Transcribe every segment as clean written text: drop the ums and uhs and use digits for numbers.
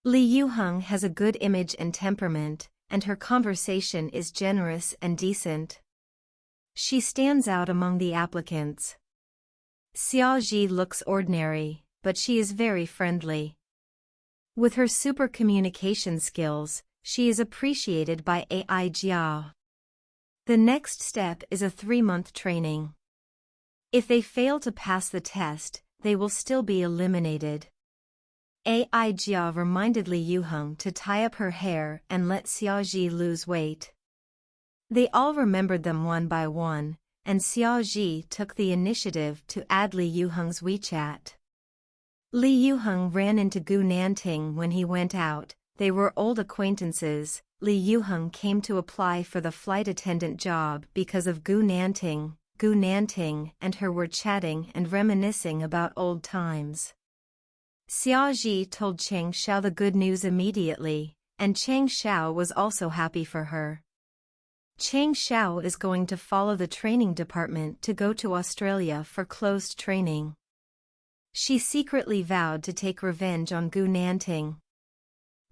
Lee Yu-hung has a good image and temperament, and her conversation is generous and decent. She stands out among the applicants. Xiaoji looks ordinary, but she is very friendly. With her super communication skills, she is appreciated by ENG. The next step is a 3-month training. If they fail to pass the test, they will still be eliminated. ENG reminded Lee Yu-hung to tie up her hair and let Xiaoji lose weight. They all remembered them one by one, and Xiaoji took the initiative to add Lee Yu-hung's WeChat. Lee Yu-hung ran into Gu Nanting when he went out. They were old acquaintances. Lee Yu-hung came to apply for the flight attendant job because of Gu Nanting. Gu Nanting and her were chatting and reminiscing about old times. Xiaoji told Cheng Xiao the good news immediately, and Cheng Xiao was also happy for her. Cheng Xiao is going to follow the training department to go to Australia for closed training. She secretly vowed to take revenge on Gu Nanting.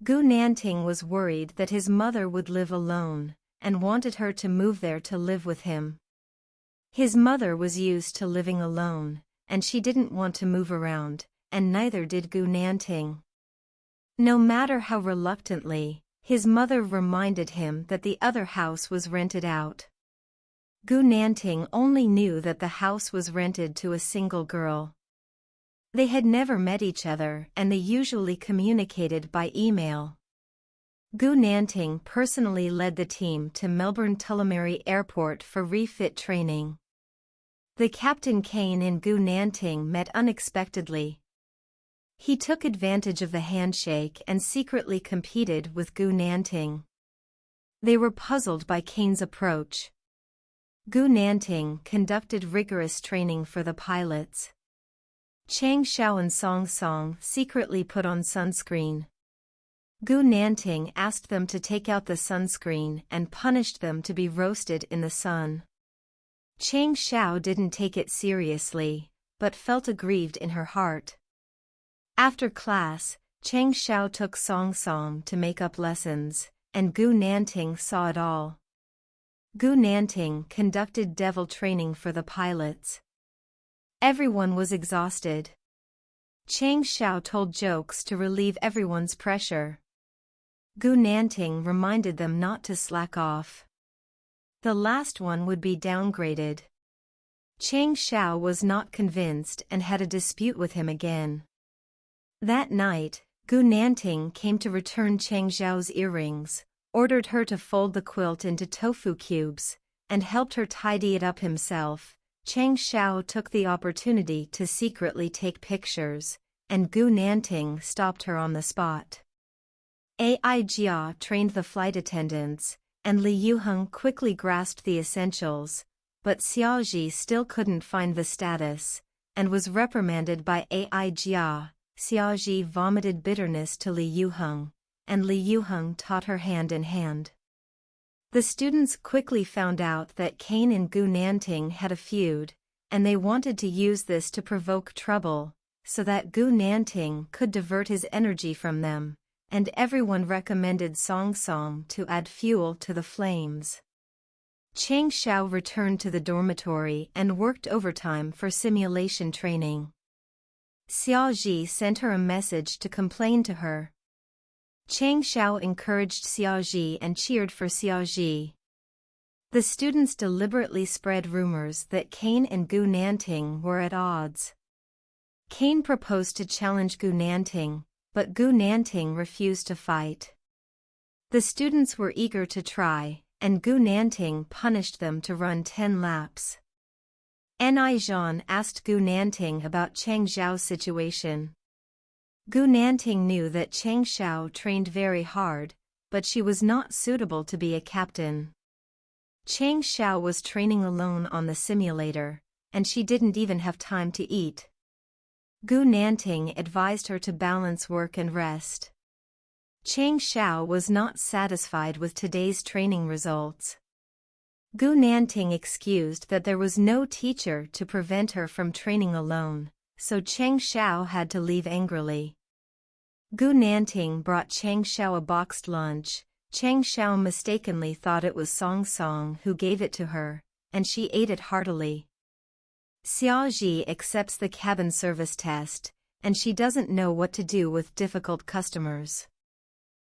Gu Nanting was worried that his mother would live alone, and wanted her to move there to live with him. His mother was used to living alone, and she didn't want to move around, and neither did Gu Nanting. No matter how reluctantly, his mother reminded him that the other house was rented out. Gu Nanting only knew that the house was rented to a single girl. They had never met each other and they usually communicated by email. Gu Nanting personally led the team to Melbourne Tullamarine Airport for refit training. The captain Kane and Gu Nanting met unexpectedly. He took advantage of the handshake and secretly competed with Gu Nanting. They were puzzled by Kane's approach. Gu Nanting conducted rigorous training for the pilots. Cheng Xiao and Song Song secretly put on sunscreen. Gu Nanting asked them to take out the sunscreen and punished them to be roasted in the sun. Cheng Xiao didn't take it seriously, but felt aggrieved in her heart. After class, Cheng Xiao took Song Song to makeup lessons, and Gu Nanting saw it all. Gu Nanting conducted devil training for the pilots. Everyone was exhausted. Cheng Xiao told jokes to relieve everyone's pressure. Gu Nanting reminded them not to slack off. The last one would be downgraded. Cheng Xiao was not convinced and had a dispute with him again. That night, Gu Nanting came to return Cheng Xiao's earrings, ordered her to fold the quilt into tofu cubes, and helped her tidy it up himself. Cheng Xiao took the opportunity to secretly take pictures, and Gu Nanting stopped her on the spot. Jia trained the flight attendants, and Lee Yu-hung quickly grasped the essentials, but Xiaoji still couldn't find the status, and was reprimanded by Jia. Xiaoji vomited bitterness to Lee Yu-hung, and Lee Yu-hung taught her hand in hand. The students quickly found out that Kane and Gu Nanting had a feud, and they wanted to use this to provoke trouble, so that Gu Nanting could divert his energy from them, and everyone recommended Song Song to add fuel to the flames. Cheng Xiao returned to the dormitory and worked overtime for simulation training. Xiaoji sent her a message to complain to her. Cheng Xiao encouraged Xiaoji and cheered for Xiaoji. The students deliberately spread rumors that Kane and Gu Nanting were at odds. Kane proposed to challenge Gu Nanting, but Gu Nanting refused to fight. The students were eager to try, and Gu Nanting punished them to run 10 laps. Zhan asked Gu Nanting about Cheng Xiao's situation. Gu Nanting knew that Cheng Xiao trained very hard, but she was not suitable to be a captain. Cheng Xiao was training alone on the simulator, and she didn't even have time to eat. Gu Nanting advised her to balance work and rest. Cheng Xiao was not satisfied with today's training results. Gu Nanting excused that there was no teacher to prevent her from training alone, so Cheng Xiao had to leave angrily. Gu Nanting brought Chang Xiao a boxed lunch. Chang Xiao mistakenly thought it was Song Song who gave it to her, and she ate it heartily. Xiao Ji accepts the cabin service test, and she doesn't know what to do with difficult customers.